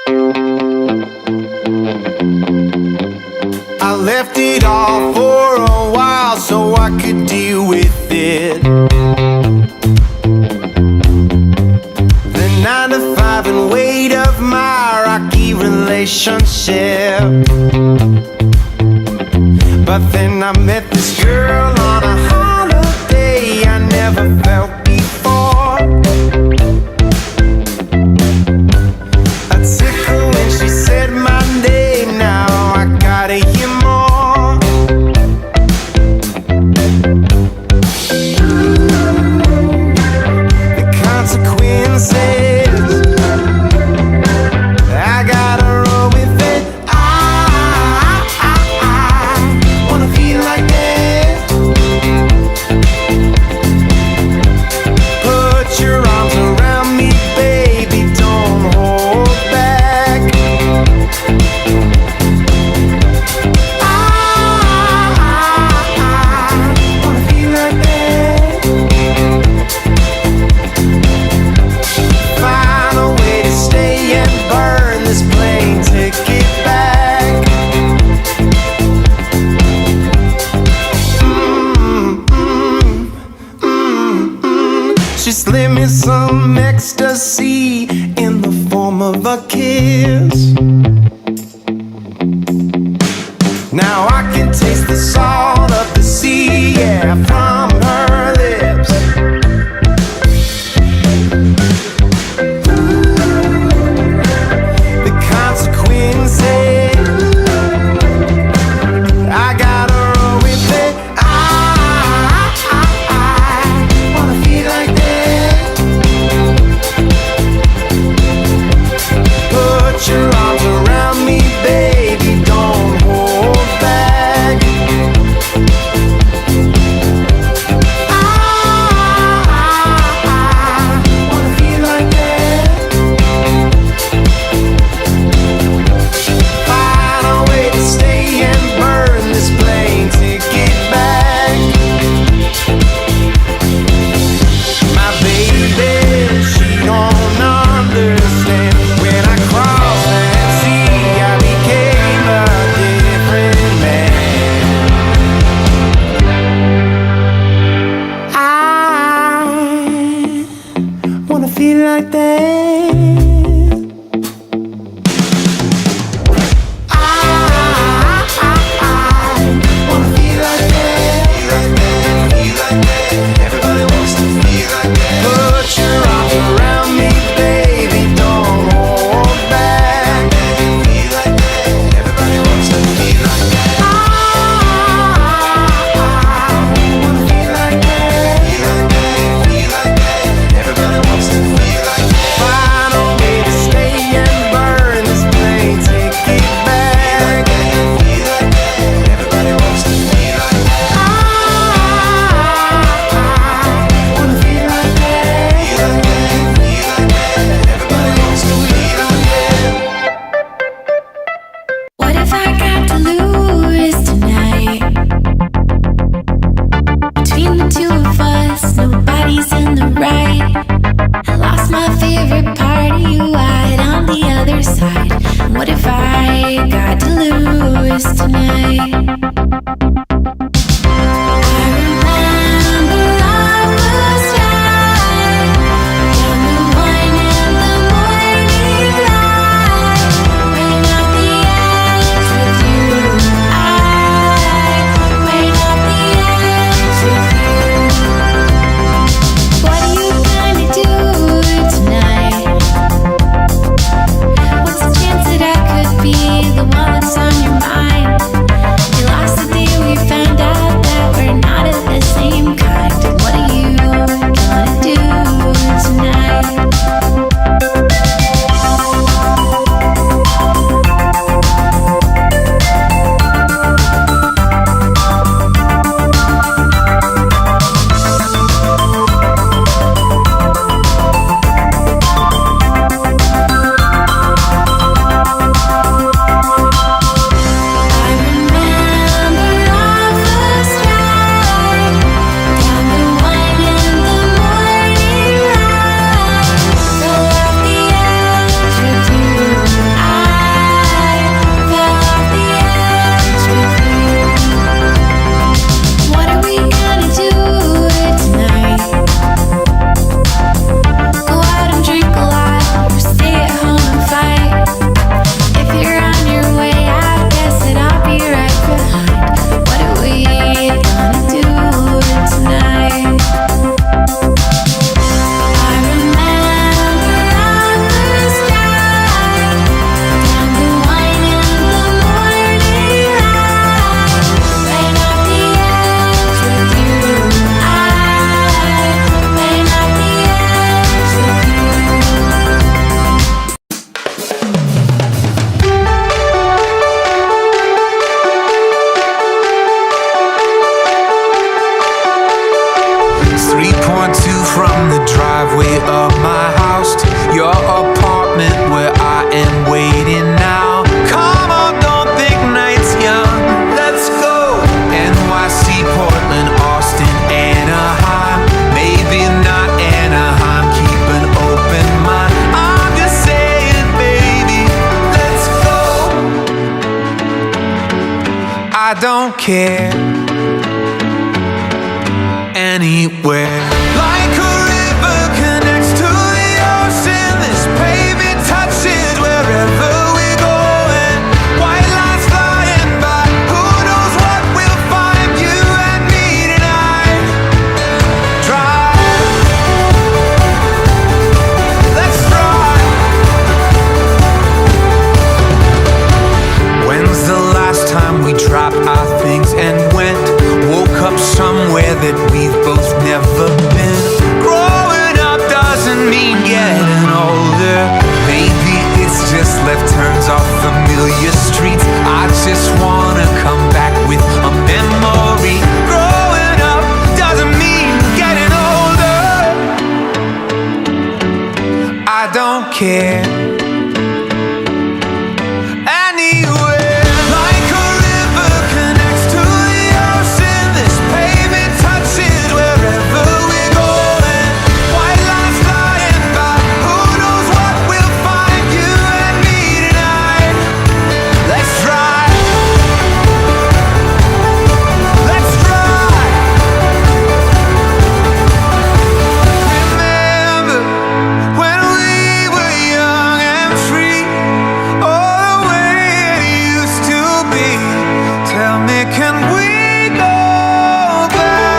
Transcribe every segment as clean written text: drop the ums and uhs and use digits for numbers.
I left it all for a while so I could deal with it. The 9 to 5 and weight of my rocky relationship. But then I met this girl on a holiday I never felt before. I took her when she said my name, now I gotta hear more. The consequences, I gotta roll with it. I wanna feel like this. Put your arms around me, baby, don't hold back. I wanna feel like this. Find a way to stay and burn this plane ticket back. She slid me some ecstasy in the form of a kiss. Now I can taste the salt of the sea, yeah, from her lips. The consequences, I gotta roll with it. I wanna feel like this. Put your arms around me, baby, don't hold back. I wanna feel like this. Find a way to stay and burn this plane ticket back. My baby, she don't understand when I cross that I don't care anywhere. Like a river connects to the ocean, this pavement touches wherever we go. And white lines flying by, who knows what we'll find, you and me tonight. Drive, let's drive. When's the last time we dropped our things and went? Woke up somewhere that we've both never been. Growing up doesn't mean getting older. Maybe it's just left turns off familiar streets. I just wanna come back with a memory. Growing up doesn't mean getting older. I don't care anywhere. Like a river connects to the ocean, this pavement touches wherever we go. And white lines flying by, who knows what we'll find, you and me tonight. Let's drive, let's drive. Remember when we were young and free, oh the way it used to be. Tell me, can we go back?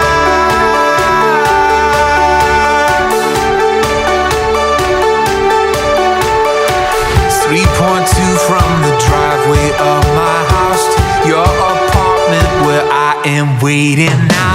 3.2 from the driveway of my house to your apartment where I am waiting now.